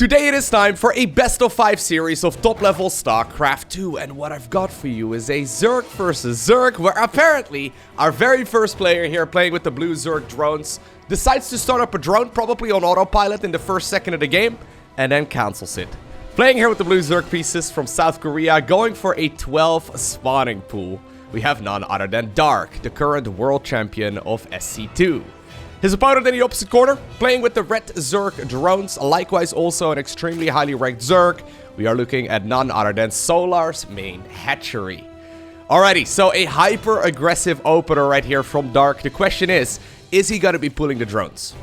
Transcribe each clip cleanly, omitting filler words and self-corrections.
Today it is time for a best of 5 series of top level StarCraft 2, and what I've got for you is a Zerg versus Zerg, where apparently our very first player here playing with the blue Zerg drones decides to start up a drone, probably on autopilot in the first second of the game, and then cancels it. Playing here with the blue Zerg pieces from South Korea, going for a 12 spawning pool. We have none other than Dark, the current world champion of SC2. His opponent in the opposite corner, playing with the red Zerg drones, likewise also an extremely highly ranked Zerg. We are looking at none other than Solar's main hatchery. Alrighty, so a hyper-aggressive opener right here from Dark. The question is he going to be pulling the drones?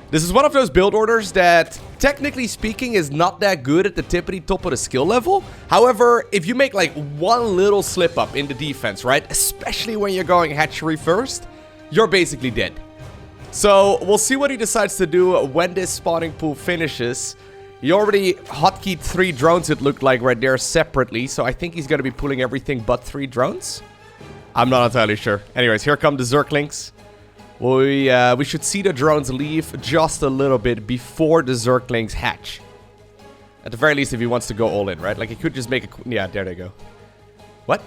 This is one of those build orders that, technically speaking, is not that good at the tippity top of the skill level. However, if you make like one little slip up in the defense, right, especially when you're going hatchery first, you're basically dead. So, we'll see what he decides to do when this spawning pool finishes. He already hotkeyed 3 drones, it looked like, right there separately. So, I think he's going to be pulling everything but 3 drones. I'm not entirely sure. Anyways, here come the Zerglings. We should see the drones leave just a little bit before the Zerglings hatch. At the very least, if he wants to go all in, right? Like, he could just make a... Yeah, there they go. What?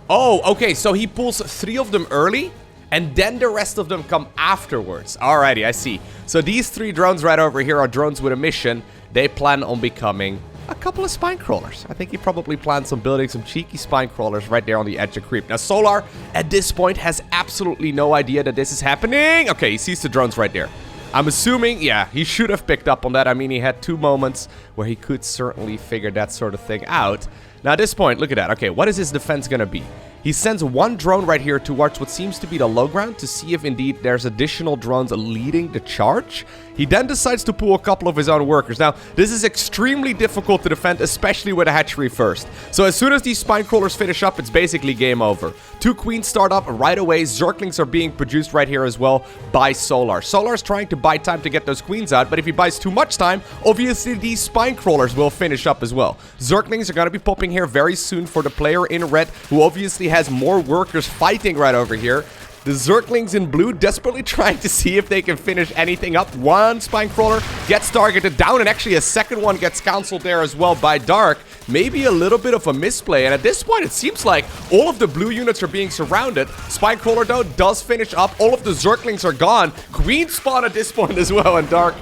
Oh, okay. So, he pulls 3 of them early. And then the rest of them come afterwards. Alrighty, I see. So these 3 drones right over here are drones with a mission. They plan on becoming a couple of spine crawlers. I think he probably plans on building some cheeky spine crawlers right there on the edge of creep. Now Solar, at this point, has absolutely no idea that this is happening. Okay, he sees the drones right there. I'm assuming, yeah, he should have picked up on that. I mean, he had 2 moments where he could certainly figure that sort of thing out. Now at this point, look at that. Okay, what is his defense gonna be? He sends 1 drone right here towards what seems to be the low ground to see if indeed there's additional drones leading the charge. He then decides to pull a couple of his own workers. Now, this is extremely difficult to defend, especially with a hatchery first. So as soon as these spine crawlers finish up, it's basically game over. 2 queens start up right away. Zerglings are being produced right here as well by Solar. Solar's trying to buy time to get those queens out, but if he buys too much time, obviously these spine crawlers will finish up as well. Zerglings are going to be popping here very soon for the player in red, who obviously has more workers fighting right over here. The Zerglings in blue desperately trying to see if they can finish anything up. 1 spine crawler gets targeted down, and actually a second one gets cancelled there as well by Dark. Maybe a little bit of a misplay, and at this point it seems like all of the blue units are being surrounded. Spine crawler though does finish up. All of the Zerglings are gone. Queen spawn at this point as well, and Dark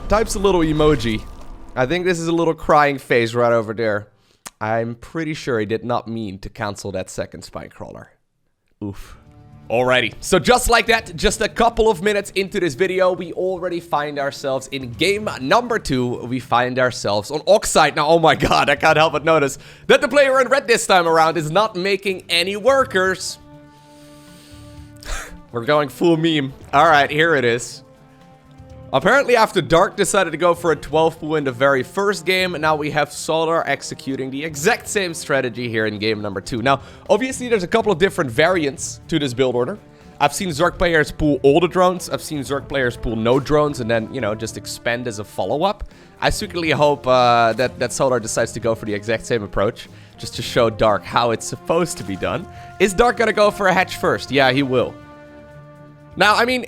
types a little emoji. I think this is a little crying face right over there. I'm pretty sure he did not mean to cancel that second spine crawler. Oof. Alrighty, so just like that, just a couple of minutes into this video, we already find ourselves in game number 2. We find ourselves on Oxide. Now, oh my god, I can't help but notice that the player in red this time around is not making any workers. We're going full meme. Alright, here it is. Apparently, after Dark decided to go for a 12 pool in the very first game, now we have Solar executing the exact same strategy here in game number 2. Now, obviously, there's a couple of different variants to this build order. I've seen Zerg players pull all the drones. I've seen Zerg players pull no drones and then, you know, just expand as a follow-up. I secretly hope that Solar decides to go for the exact same approach, just to show Dark how it's supposed to be done. Is Dark gonna go for a hatch first? Yeah, he will. Now, I mean...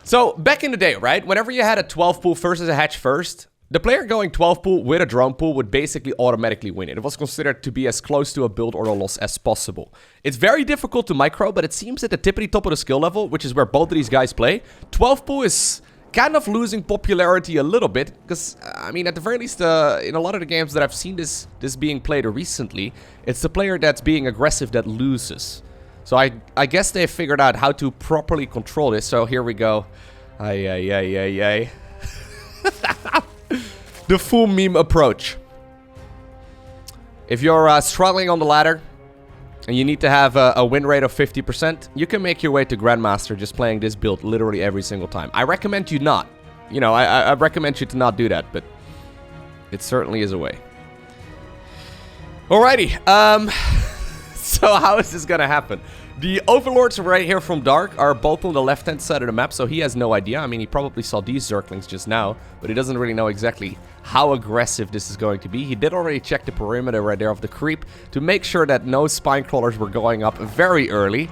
So, back in the day, right, whenever you had a 12 pool versus a hatch first, the player going 12 pool with a drone pool would basically automatically win it. It was considered to be as close to a build order loss as possible. It's very difficult to micro, but it seems at the tippity top of the skill level, which is where both of these guys play, 12 pool is kind of losing popularity a little bit, because, I mean, at the very least, in a lot of the games that I've seen this being played recently, it's the player that's being aggressive that loses. So I guess they figured out how to properly control this. So here we go. The full meme approach. If you're struggling on the ladder and you need to have a win rate of 50%, you can make your way to Grandmaster just playing this build literally every single time. I recommend you not. You know, I recommend you to not do that, but it certainly is a way. Alrighty. So how is this gonna happen? The overlords right here from Dark are both on the left-hand side of the map, so he has no idea. I mean, he probably saw these Zerglings just now, but he doesn't really know exactly how aggressive this is going to be. He did already check the perimeter right there of the creep to make sure that no spine crawlers were going up very early.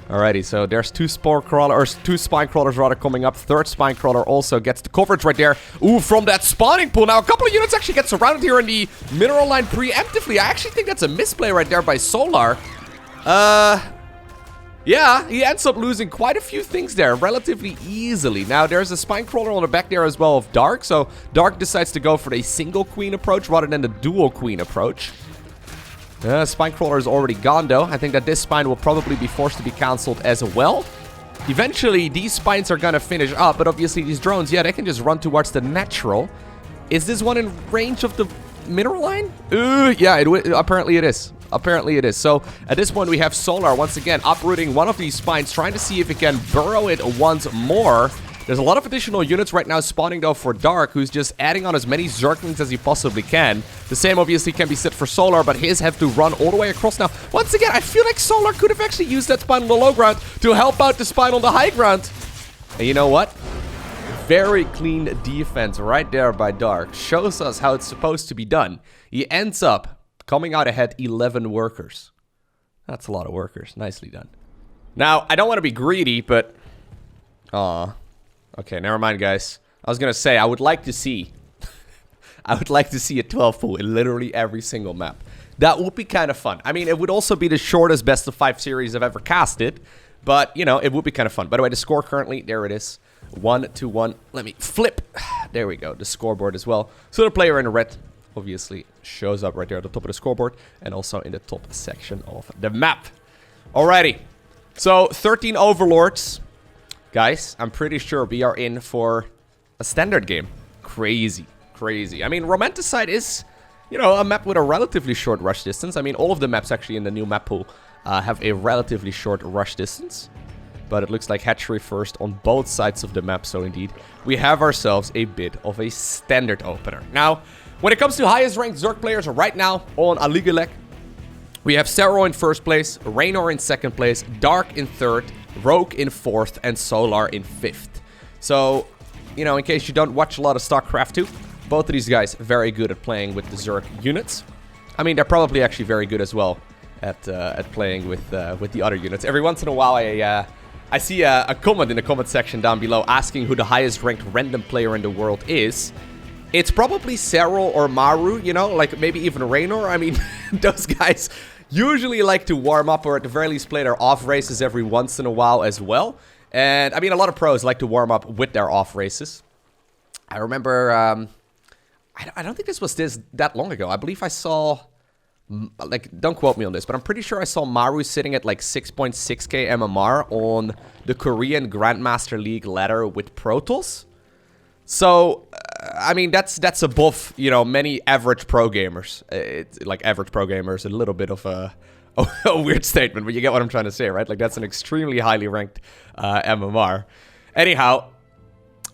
Alrighty, so there's two spine crawlers rather coming up. Third spine crawler also gets the coverage right there. Ooh, from that spawning pool. Now, a couple of units actually get surrounded here in the mineral line preemptively. I actually think that's a misplay right there by Solar. Yeah, he ends up losing quite a few things there relatively easily. Now, there's a spine crawler on the back there as well of Dark. So, Dark decides to go for the single queen approach rather than the dual queen approach. Spine crawler is already gone though. I think that this spine will probably be forced to be cancelled as well. Eventually, these spines are gonna finish up, but obviously these drones, yeah, they can just run towards the natural. Is this one in range of the mineral line? Yeah, apparently it is. Apparently it is. So, at this point, we have Solar once again uprooting one of these spines, trying to see if he can burrow it once more. There's a lot of additional units right now spawning though for Dark, who's just adding on as many Zerglings as he possibly can. The same obviously can be said for Solar, but his have to run all the way across now. Once again, I feel like Solar could have actually used that spine on the low ground to help out the spine on the high ground. And you know what? Very clean defense right there by Dark. Shows us how it's supposed to be done. He ends up coming out ahead 11 workers. That's a lot of workers. Nicely done. Now, I don't want to be greedy, but... Aww. Okay, never mind, guys. I was gonna say, I would like to see... I would like to see a 12 pool in literally every single map. That would be kind of fun. I mean, it would also be the shortest best of 5 series I've ever casted. But, you know, it would be kind of fun. By the way, the score currently, there it is. 1-1. Let me flip. There we go, the scoreboard as well. So the player in the red, obviously, shows up right there at the top of the scoreboard. And also in the top section of the map. Alrighty. So, 13 overlords. Guys, I'm pretty sure we are in for a standard game. Crazy, crazy. I mean, Romanticide is, you know, a map with a relatively short rush distance. I mean, all of the maps actually in the new map pool have a relatively short rush distance. But it looks like Hatchery first on both sides of the map. So indeed, we have ourselves a bit of a standard opener. Now, when it comes to highest ranked Zerg players right now on Aligulek, we have Zero in first place, Raynor in second place, Dark in third, Rogue in 4th, and Solar in 5th. So, you know, in case you don't watch a lot of StarCraft 2, both of these guys very good at playing with the Zerg units. I mean, they're probably actually very good as well at playing with the other units. Every once in a while, I see a comment in the comment section down below asking who the highest ranked random player in the world is. It's probably Serral or Maru, you know, like maybe even Raynor. I mean, those guys usually like to warm up or at the very least play their off races every once in a while as well. And I mean, a lot of pros like to warm up with their off races. I remember, I don't think this was that long ago. I believe I saw, like, don't quote me on this, but I'm pretty sure I saw Maru sitting at like 6.6k MMR on the Korean Grandmaster League ladder with Protoss. So, I mean, that's above, you know, many average pro gamers. It's like average pro gamers, a little bit of a weird statement, but you get what I'm trying to say, right? Like, that's an extremely highly ranked MMR. Anyhow,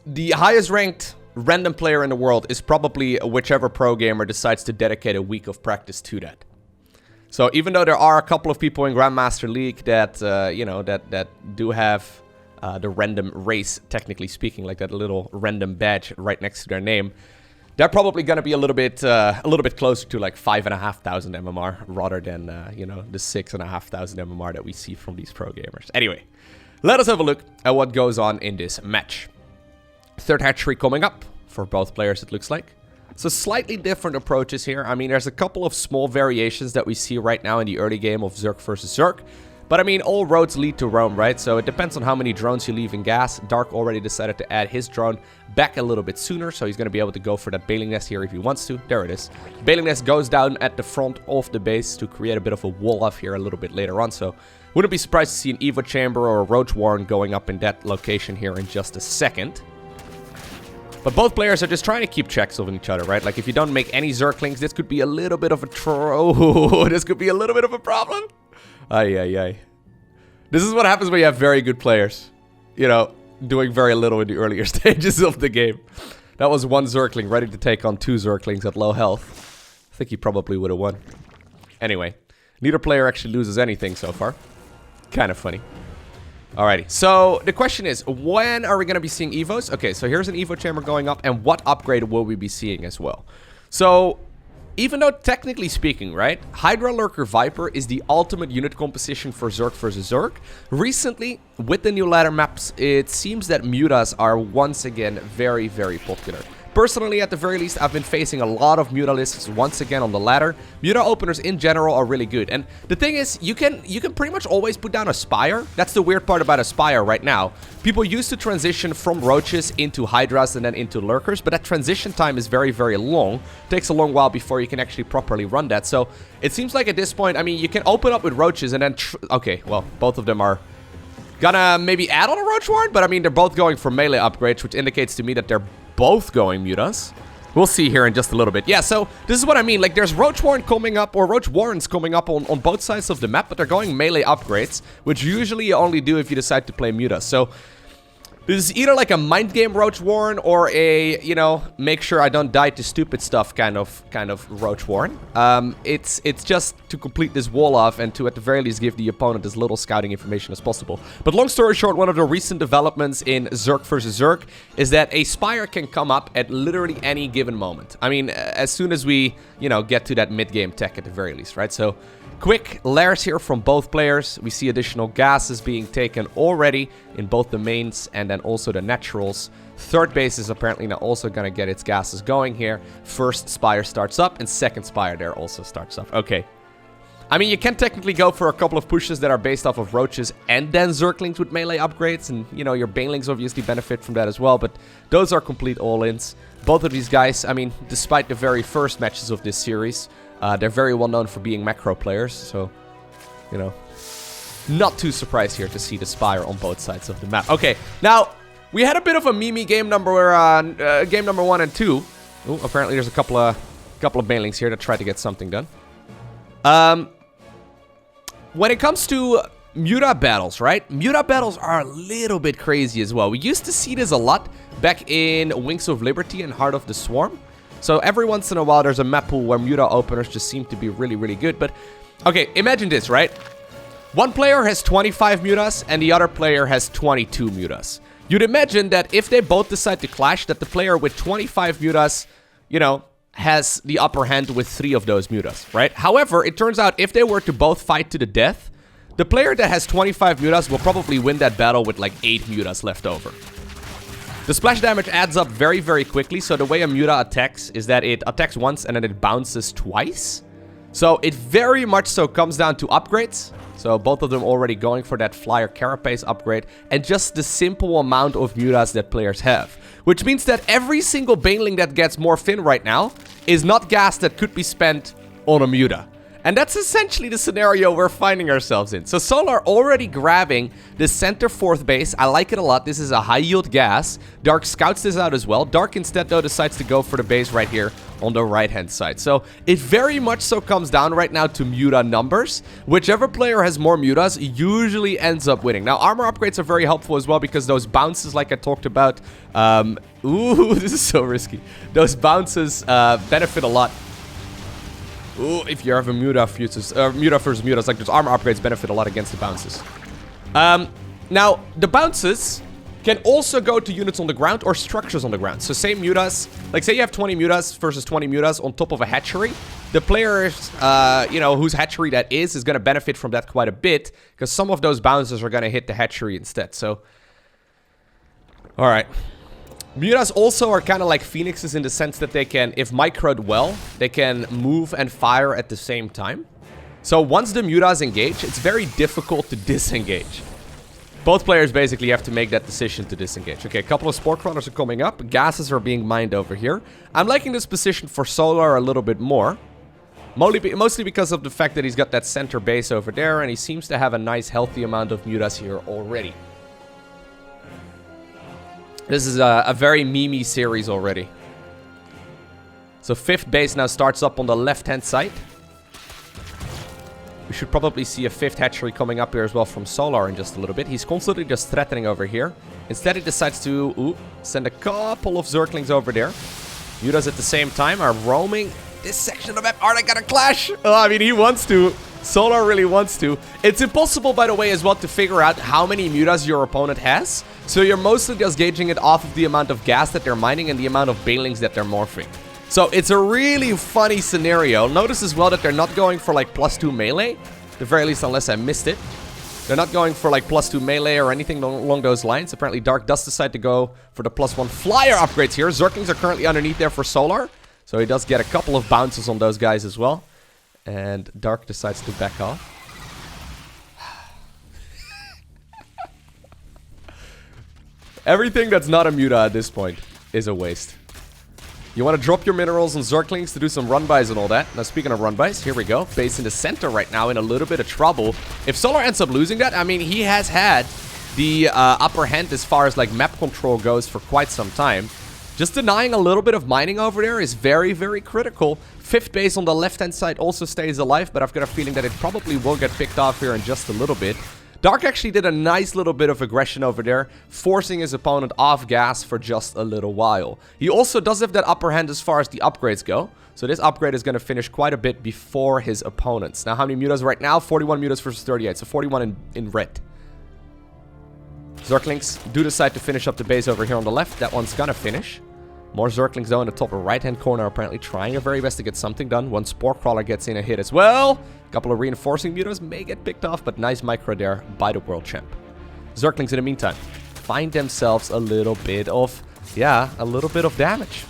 the highest ranked random player in the world is probably whichever pro gamer decides to dedicate a week of practice to that. So, even though there are a couple of people in Grandmaster League that, you know, that do have... the random race, technically speaking, like that little random badge right next to their name. They're probably going to be a little bit closer to like 5,500 MMR rather than, you know, the 6,500 MMR that we see from these pro gamers. Anyway, let us have a look at what goes on in this match. Third hatchery coming up for both players, it looks like. So slightly different approaches here. I mean, there's a couple of small variations that we see right now in the early game of Zerg versus Zerg. But I mean, all roads lead to Rome, right? So it depends on how many drones you leave in gas. Dark already decided to add his drone back a little bit sooner, so he's going to be able to go for that bailing nest here if he wants to. There it is. Bailing nest goes down at the front of the base to create a bit of a wall off here a little bit later on. So wouldn't be surprised to see an Evo chamber or a Roach Warren going up in that location here in just a second. But both players are just trying to keep checks on each other, right? Like, if you don't make any Zerglings, this could be a little bit of a this could be a little bit of a problem. Ay. This is what happens when you have very good players. You know, doing very little in the earlier stages of the game. That was one Zergling ready to take on 2 Zerglings at low health. I think he probably would have won. Anyway, neither player actually loses anything so far. Kind of funny. Alrighty, so the question is, when are we going to be seeing Evos? Okay, so here's an Evo chamber going up, and what upgrade will we be seeing as well? So, even though technically speaking, right, Hydra Lurker Viper is the ultimate unit composition for Zerg versus Zerg, recently, with the new ladder maps, it seems that Mutas are once again very, very popular. Personally, at the very least, I've been facing a lot of Muta lists once again on the ladder. Muta openers in general are really good. And the thing is, you can pretty much always put down a Spire. That's the weird part about a Spire right now. People used to transition from Roaches into Hydras and then into Lurkers, but that transition time is very, very long. It takes a long while before you can actually properly run that. So it seems like at this point, I mean, you can open up with Roaches and then... okay, well, both of them are gonna maybe add on a Roach Warren, but I mean, they're both going for melee upgrades, which indicates to me that they're both going Mutas. We'll see here in just a little bit. Yeah, so this is what I mean. Like, there's Roach Warren coming up, or Roach Warrens coming up on both sides of the map, but they're going melee upgrades, which usually you only do if you decide to play Muta. So this is either like a mind game Roach Warren or a, you know, make sure I don't die to stupid stuff kind of Roach Warren. It's just to complete this wall off and to at the very least give the opponent as little scouting information as possible. But long story short, one of the recent developments in Zerg versus Zerg is that a Spire can come up at literally any given moment. I mean, as soon as we, you know, get to that mid-game tech at the very least, right? So quick layers here from both players. We see additional gases being taken already in both the mains and then also the naturals. Third base is apparently now also going to get its gases going here. First Spire starts up and second Spire there also starts up. Okay. I mean, you can technically go for a couple of pushes that are based off of Roaches and then Zerglings with melee upgrades. And, you know, your Banelings obviously benefit from that as well. But those are complete all-ins. Both of these guys, I mean, despite the very first matches of this series... they're very well known for being macro players, so, you know, not too surprised here to see the Spire on both sides of the map. Okay, now, we had a bit of a meme game number 1 and 2. Ooh, apparently there's a couple of Banelings here that try to get something done. When it comes to Muta battles, right? Muta battles are a little bit crazy as well. We used to see this a lot back in Wings of Liberty and Heart of the Swarm. So every once in a while, there's a map pool where Muta openers just seem to be really, really good. But, okay, imagine this, right? One player has 25 Mutas and the other player has 22 Mutas. You'd imagine that if they both decide to clash, that the player with 25 Mutas, you know, has the upper hand with 3 of those Mutas, right? However, it turns out if they were to both fight to the death, the player that has 25 Mutas will probably win that battle with like 8 Mutas left over. The splash damage adds up very, very quickly. So the way a Muta attacks is that it attacks once and then it bounces twice. So it very much so comes down to upgrades. So both of them already going for that Flyer Carapace upgrade. And just the simple amount of Mutas that players have. Which means that every single Baneling that gets more Fin right now is not gas that could be spent on a Muta. And that's essentially the scenario we're finding ourselves in. So Solar already grabbing the center 4th base. I like it a lot. This is a high yield gas. Dark scouts this out as well. Dark instead though decides to go for the base right here on the right hand side. So it very much so comes down right now to Muta numbers. Whichever player has more Mutas usually ends up winning. Now armor upgrades are very helpful as well because those bounces like I talked about. Ooh, this is so risky. Those bounces benefit a lot. Ooh, if you have a Muta versus Mutas, like those armor upgrades benefit a lot against the bounces. Now, the bounces can also go to units on the ground or structures on the ground. So say Mutas, like say you have 20 Mutas versus 20 Mutas on top of a hatchery. The players, you know, whose hatchery that is going to benefit from that quite a bit. Because some of those bounces are going to hit the hatchery instead. So, alright. Mutas also are kind of like Phoenixes in the sense that they can, if microed well, they can move and fire at the same time. So once the Mutas engage, it's very difficult to disengage. Both players basically have to make that decision to disengage. Okay, a couple of Spore Crawlers are coming up. Gases are being mined over here. I'm liking this position for Solar a little bit more. Mostly because of the fact that he's got that center base over there, and he seems to have a nice healthy amount of Mutas here already. This is a very meme series already. So 5th base now starts up on the left-hand side. We should probably see a 5th hatchery coming up here as well from Solar in just a little bit. He's constantly just threatening over here. Instead, he decides to send a couple of Zerglings over there. Mutas at the same time are roaming this section of the map. Are they gonna clash? Oh, I mean, he wants to. Solar really wants to. It's impossible, by the way, as well to figure out how many Mutas your opponent has. So you're mostly just gauging it off of the amount of gas that they're mining and the amount of Banelings that they're morphing. So it's a really funny scenario. Notice as well that they're not going for like +2 melee. At the very least, unless I missed it. They're not going for like +2 melee or anything along those lines. Apparently Dark does decide to go for the +1 flyer upgrades here. Zerglings are currently underneath there for Solar. So he does get a couple of bounces on those guys as well. And Dark decides to back off. Everything that's not a Muta at this point is a waste. You want to drop your minerals on Zerglings to do some run-bys and all that. Now, speaking of run-bys, here we go. Base in the center right now in a little bit of trouble. If Solar ends up losing that, I mean, he has had the upper hand as far as, like, map control goes for quite some time. Just denying a little bit of mining over there is very, very critical. 5th base on the left-hand side also stays alive, but I've got a feeling that it probably will get picked off here in just a little bit. Dark actually did a nice little bit of aggression over there, forcing his opponent off gas for just a little while. He also does have that upper hand as far as the upgrades go. So this upgrade is going to finish quite a bit before his opponents. Now, how many mutas right now? 41 mutas versus 38, so 41 in red. Zerglings do decide to finish up the base over here on the left. That one's going to finish. More Zerglings, though, in the top right-hand corner, apparently trying their very best to get something done. One Spore Crawler gets in a hit as well. A couple of reinforcing mutas may get picked off, but nice micro there by the World Champ. Zerglings, in the meantime, find themselves a little bit of, a little bit of damage.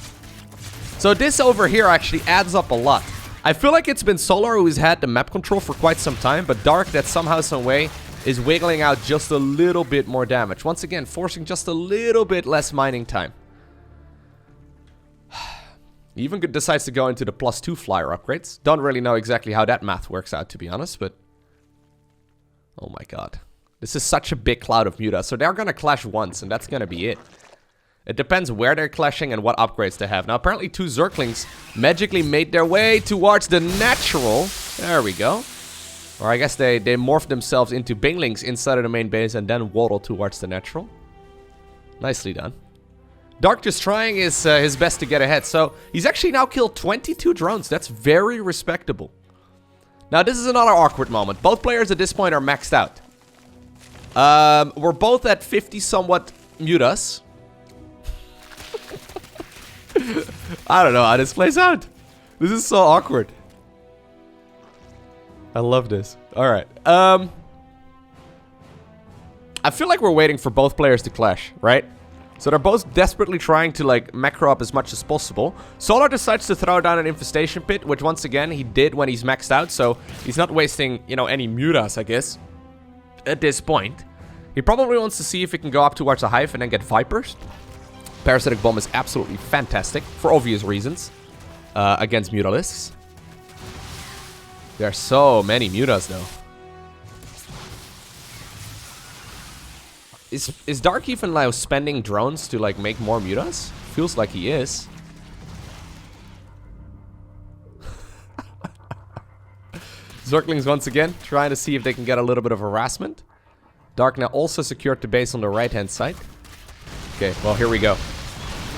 So this over here actually adds up a lot. I feel like it's been Solar who's had the map control for quite some time, but Dark, that somehow, some way, is wiggling out just a little bit more damage. Once again, forcing just a little bit less mining time. He even decides to go into the +2 flyer upgrades. Don't really know exactly how that math works out, to be honest, but... Oh my god. This is such a big cloud of mutas. So they're gonna clash once, and that's gonna be it. It depends where they're clashing and what upgrades they have. Now, apparently 2 Zerglings magically made their way towards the natural. There we go. Or I guess they morphed themselves into Binglings inside of the main base and then waddled towards the natural. Nicely done. Dark just trying his best to get ahead. So he's actually now killed 22 drones. That's very respectable. Now this is another awkward moment. Both players at this point are maxed out. We're both at 50 somewhat mutas. I don't know how this plays out. This is so awkward. I love this. Alright. I feel like we're waiting for both players to clash, right? So they're both desperately trying to, like, macro up as much as possible. Solar decides to throw down an infestation pit, which once again he did when he's maxed out. So he's not wasting, you know, any mutas, I guess, at this point. He probably wants to see if he can go up towards the hive and then get vipers. Parasitic Bomb is absolutely fantastic for obvious reasons against mutalisks. There are so many mutas, though. Is Dark even like spending drones to like make more mutas? Feels like he is. Zerglings once again trying to see if they can get a little bit of harassment. Dark now also secured the base on the right hand side. Okay, well here we go.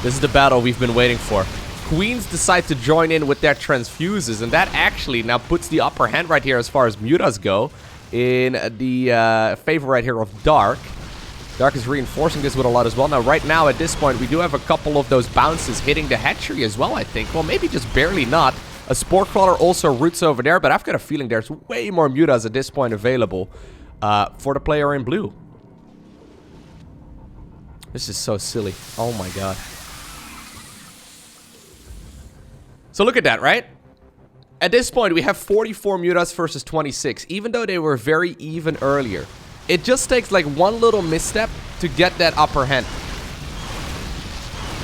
This is the battle we've been waiting for. Queens decide to join in with their transfuses, and that actually now puts the upper hand right here as far as mutas go in the favor right here of Dark. Dark is reinforcing this with a lot as well. Now, right now, at this point, we do have a couple of those bounces hitting the hatchery as well, I think. Well, maybe just barely not. A Spore Crawler also roots over there, but I've got a feeling there's way more mutas at this point available for the player in blue. This is so silly. Oh my god. So look at that, right? At this point, we have 44 mutas versus 26, even though they were very even earlier. It just takes like one little misstep to get that upper hand.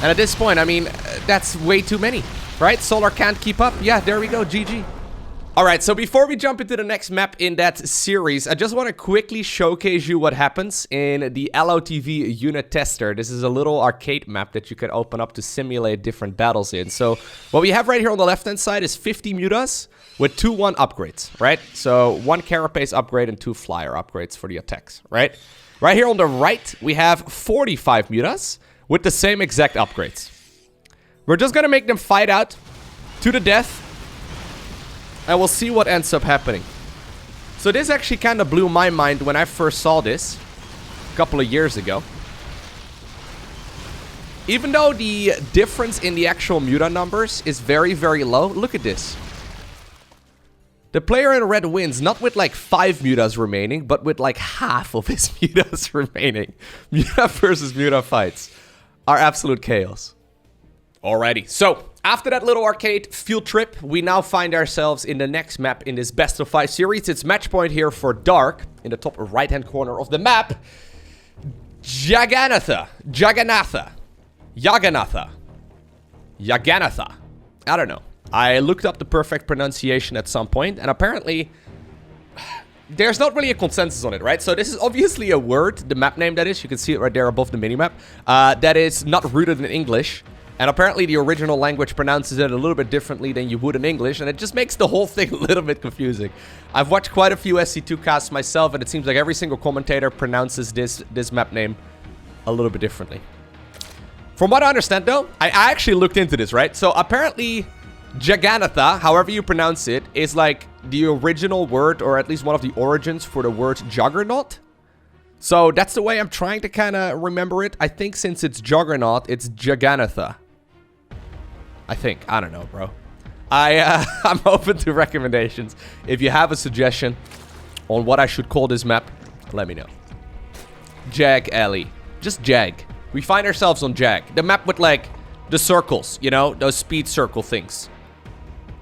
And at this point, I mean, that's way too many, right? Solar can't keep up. Yeah, there we go, GG. Alright, so before we jump into the next map in that series, I just want to quickly showcase you what happens in the LowkoTV unit tester. This is a little arcade map that you can open up to simulate different battles in. So what we have right here on the left-hand side is 50 mutas with 2-1 upgrades, right? So 1 carapace upgrade and 2 flyer upgrades for the attacks, right? Right here on the right, we have 45 mutas with the same exact upgrades. We're just gonna make them fight out to the death, and we'll see what ends up happening. So this actually kind of blew my mind when I first saw this a couple of years ago. Even though the difference in the actual Muta numbers is very, very low, look at this. The player in red wins, not with like 5 Mutas remaining, but with like half of his Mutas remaining. Muta versus Muta fights are absolute chaos. Alrighty, so after that little arcade field trip, we now find ourselves in the next map in this best of 5 series. It's match point here for Dark in the top right-hand corner of the map. Jagannatha. I don't know. I looked up the perfect pronunciation at some point, and apparently there's not really a consensus on it, right? So this is obviously a word, the map name that is. You can see it right there above the minimap. That is not rooted in English. And apparently the original language pronounces it a little bit differently than you would in English, and it just makes the whole thing a little bit confusing. I've watched quite a few SC2 casts myself, and it seems like every single commentator pronounces this map name a little bit differently. From what I understand, though, I actually looked into this, right? So apparently Jagannatha, however you pronounce it, is like the original word, or at least one of the origins for the word juggernaut. So that's the way I'm trying to kind of remember it. I think since it's juggernaut, it's Jagannatha. I think. I don't know, bro. I'm open to recommendations. If you have a suggestion on what I should call this map, let me know. Jag Alley. Just Jag. We find ourselves on Jag. The map with, like, the circles, you know? Those speed circle things.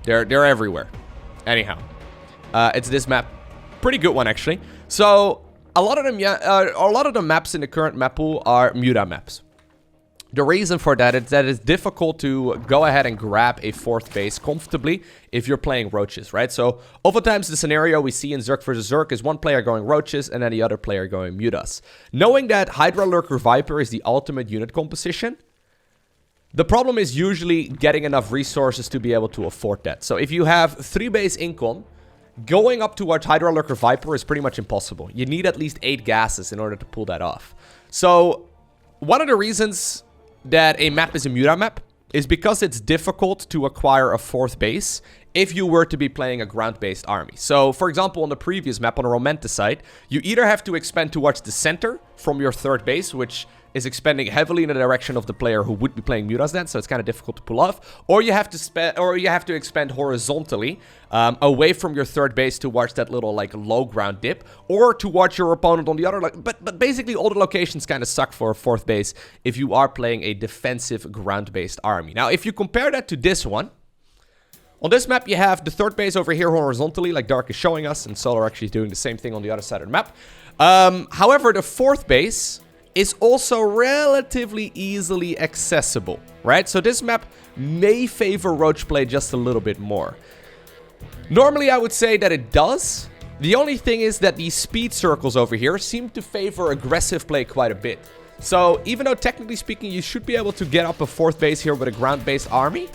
They're everywhere. Anyhow. It's this map. Pretty good one, actually. So, a lot of the maps in the current map pool are Muta maps. The reason for that is that it's difficult to go ahead and grab a 4th base comfortably if you're playing roaches, right? So, oftentimes the scenario we see in Zerg vs. Zerg is one player going roaches and then the other player going Mutas. Knowing that Hydra Lurker Viper is the ultimate unit composition, the problem is usually getting enough resources to be able to afford that. So, if you have 3 base income, going up towards Hydra Lurker Viper is pretty much impossible. You need at least 8 gases in order to pull that off. So, one of the reasons that a map is a Muta map is because it's difficult to acquire a 4th base if you were to be playing a ground-based army. So, for example, on the previous map on the Romanticide, you either have to expand towards the center from your 3rd base, which is expanding heavily in the direction of the player who would be playing Mutas then, so it's kind of difficult to pull off, or you have to expand horizontally away from your 3rd base towards that little like low ground dip, or towards your opponent on the other. But basically, all the locations kind of suck for a 4th base if you are playing a defensive ground-based army. Now, if you compare that to this one, on this map, you have the 3rd base over here horizontally, like Dark is showing us, and Solar actually is doing the same thing on the other side of the map. However, the 4th base is also relatively easily accessible, right? So this map may favor roach play just a little bit more. Normally, I would say that it does. The only thing is that these speed circles over here seem to favor aggressive play quite a bit. So even though technically speaking, you should be able to get up a 4th base here with a ground-based army,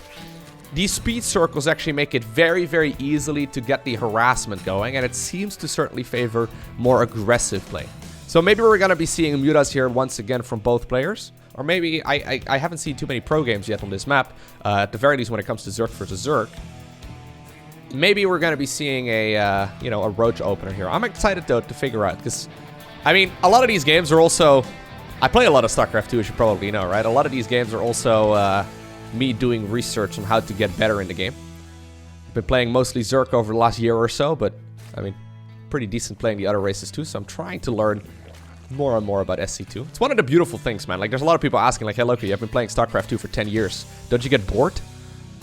these speed circles actually make it very, very easily to get the harassment going, and it seems to certainly favor more aggressive play. So maybe we're going to be seeing Mutas here once again from both players. Or maybe, I haven't seen too many pro games yet on this map. At the very least when it comes to Zerg vs. Zerg. Maybe we're going to be seeing a, you know, a roach opener here. I'm excited though to figure out. Because, I mean, a lot of these games are also... I play a lot of StarCraft 2, as you probably know, right? A lot of these games are also me doing research on how to get better in the game. I've been playing mostly Zerg over the last year or so. But, I mean, pretty decent playing the other races too. So I'm trying to learn more and more about SC2. It's one of the beautiful things, man. Like, there's a lot of people asking, like, hey, Loki, you've been playing StarCraft 2 for 10 years. Don't you get bored?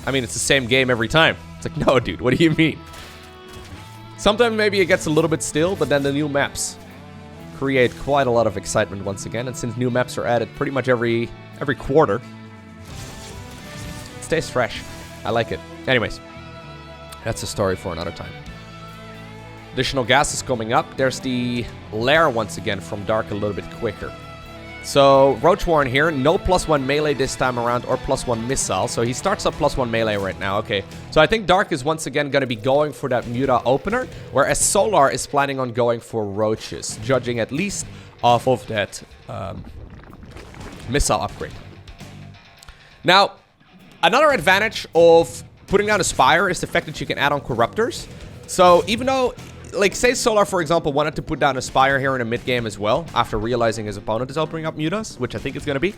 I mean, it's the same game every time. It's like, no, dude, what do you mean? Sometimes maybe it gets a little bit still, but then the new maps create quite a lot of excitement once again. And since new maps are added pretty much every quarter, it stays fresh. I like it. Anyways, that's a story for another time. Additional gas is coming up. There's the lair once again from Dark a little bit quicker. So, Roach Warren here. No +1 melee this time around or +1 missile. So, he starts up +1 melee right now. Okay. So, I think Dark is once again going to be going for that Muta opener. Whereas Solar is planning on going for roaches. Judging at least off of that missile upgrade. Now, another advantage of putting down a Spire is the fact that you can add on Corruptors. So, even though... Like, say Solar, for example, wanted to put down a Spire here in a mid-game as well, after realizing his opponent is opening up Mutas, which I think it's going to be.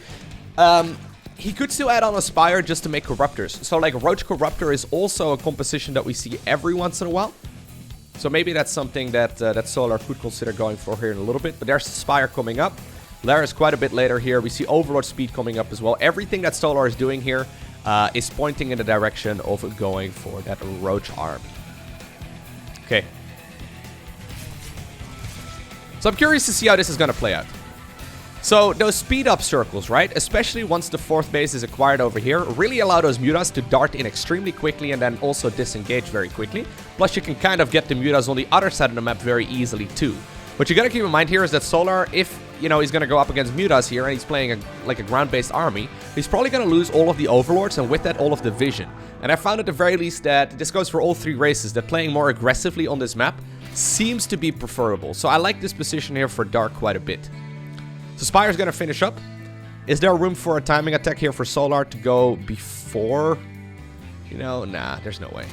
he could still add on a Spire just to make Corruptors. So like Roach Corruptor is also a composition that we see every once in a while. So maybe that's something that that Solar could consider going for here in a little bit. But there's Spire coming up. Lair is quite a bit later here. We see Overlord Speed coming up as well. Everything that Solar is doing here is pointing in the direction of going for that Roach army. Okay. So I'm curious to see how this is going to play out. So those speed up circles, right? Especially once the 4th base is acquired over here, really allow those Mutas to dart in extremely quickly and then also disengage very quickly. Plus you can kind of get the Mutas on the other side of the map very easily too. What you gotta keep in mind here is that Solar, if, you know, he's gonna go up against Mutas here and he's playing like a ground-based army, he's probably gonna lose all of the Overlords and with that all of the vision. And I found at the very least that this goes for all 3 races, that playing more aggressively on this map seems to be preferable. So I like this position here for Dark quite a bit. So Spire's gonna finish up. Is there room for a timing attack here for Solar to go before? You know, nah, there's no way.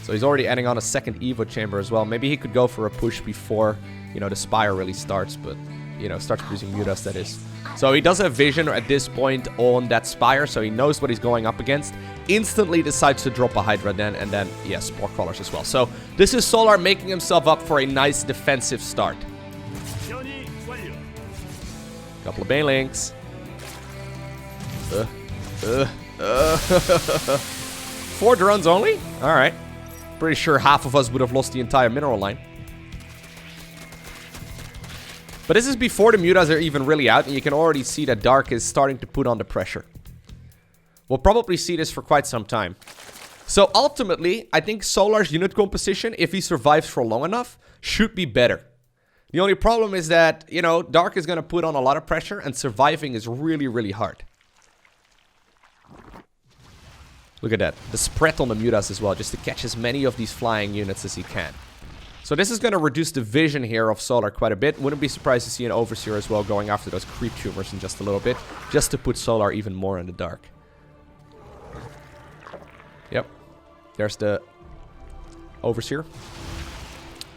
So he's already adding on a second Evo chamber as well. Maybe he could go for a push before, you know, the Spire really starts, but, you know, starts producing Mutas, that is. So he does have vision at this point on that Spire, so he knows what he's going up against. Instantly decides to drop a Hydra then, and then, yeah, Spore Crawlers as well. So this is Solar making himself up for a nice defensive start. Couple of Banelings. 4 drones only? Alright. Pretty sure half of us would have lost the entire mineral line. But this is before the Mutas are even really out, and you can already see that Dark is starting to put on the pressure. We'll probably see this for quite some time. So ultimately, I think Solar's unit composition, if he survives for long enough, should be better. The only problem is that, you know, Dark is going to put on a lot of pressure and surviving is really, really hard. Look at that. The spread on the Mutas as well, just to catch as many of these flying units as he can. So this is going to reduce the vision here of Solar quite a bit. Wouldn't be surprised to see an Overseer as well going after those creep tumors in just a little bit, just to put Solar even more in the dark. Yep. There's the Overseer.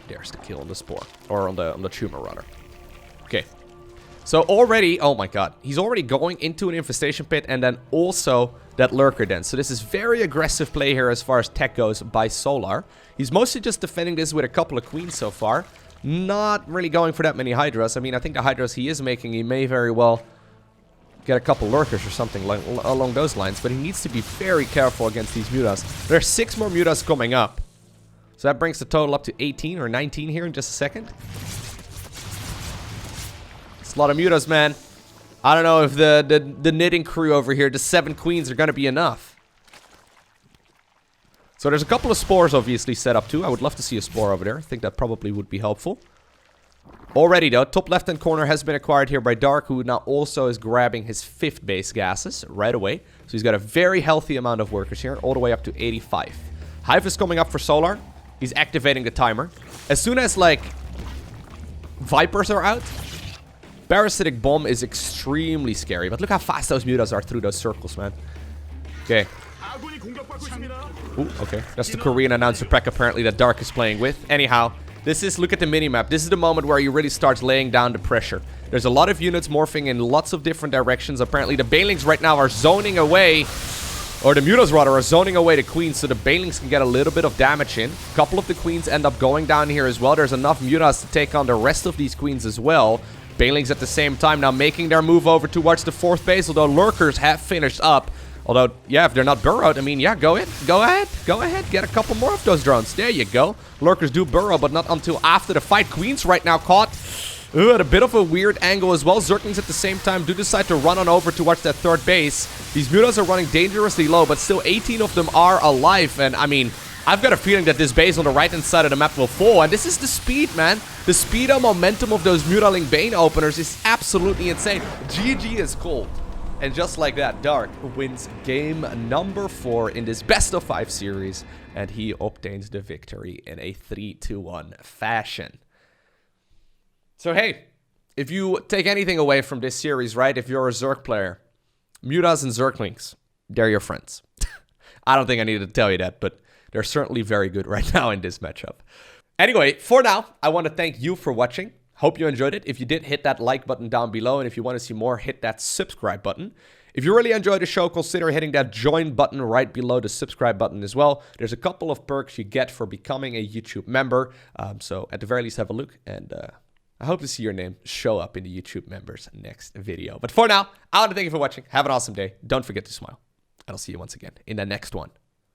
There's the kill on the Spore. Or on the tumor, rather. Okay. So already... Oh my god. He's already going into an infestation pit and then also that lurker den. So this is very aggressive play here as far as tech goes by Solar. He's mostly just defending this with a couple of queens so far. Not really going for that many Hydras. I mean, I think the Hydras he is making, he may very well get a couple lurkers or something along those lines. But he needs to be very careful against these Mutas. There are 6 more Mutas coming up. So that brings the total up to 18 or 19 here in just a second. It's a lot of Mutas, man. I don't know if the knitting crew over here, the 7 queens, are going to be enough. So there's a couple of spores obviously set up too. I would love to see a spore over there. I think that probably would be helpful. Already though, top left hand corner has been acquired here by Dark, who now also is grabbing his 5th base gases right away. So he's got a very healthy amount of workers here, all the way up to 85. Hive is coming up for Solar. He's activating the timer. As soon as, like, Vipers are out, Parasitic Bomb is extremely scary. But look how fast those Mutas are through those circles, man. Okay. Ooh, okay. That's the Korean announcer pack, apparently, that Dark is playing with. Anyhow, this is, look at the minimap. This is the moment where he really starts laying down the pressure. There's a lot of units morphing in lots of different directions. Apparently, the Banelings right now are zoning away... Or the Mutas, rather, are zoning away the Queens, so the Banelings can get a little bit of damage in. A couple of the Queens end up going down here as well. There's enough Mutas to take on the rest of these Queens as well. Banelings at the same time now making their move over towards the 4th base, although Lurkers have finished up. Although, yeah, if they're not burrowed, I mean, yeah, go ahead, get a couple more of those drones. There you go. Lurkers do burrow, but not until after the fight. Queens right now caught... at a bit of a weird angle as well. Zerglings at the same time do decide to run on over towards that 3rd base. These Mutas are running dangerously low, but still 18 of them are alive. And I mean, I've got a feeling that this base on the right-hand side of the map will fall. And this is the speed, man. The speed and momentum of those Mutaling Bane openers is absolutely insane. GG is cold. And just like that, Dark wins game number 4 in this best of 5 series. And he obtains the victory in a 3-1 fashion. So hey, if you take anything away from this series, right, if you're a Zerg player, Mutas and Zerglings, they're your friends. I don't think I need to tell you that, but they're certainly very good right now in this matchup. Anyway, for now, I want to thank you for watching. Hope you enjoyed it. If you did, hit that like button down below, and if you want to see more, hit that subscribe button. If you really enjoyed the show, consider hitting that join button right below the subscribe button as well. There's a couple of perks you get for becoming a YouTube member. So at the very least, have a look. And I hope to see your name show up in the YouTube members next video. But for now, I want to thank you for watching. Have an awesome day. Don't forget to smile. And I'll see you once again in the next one.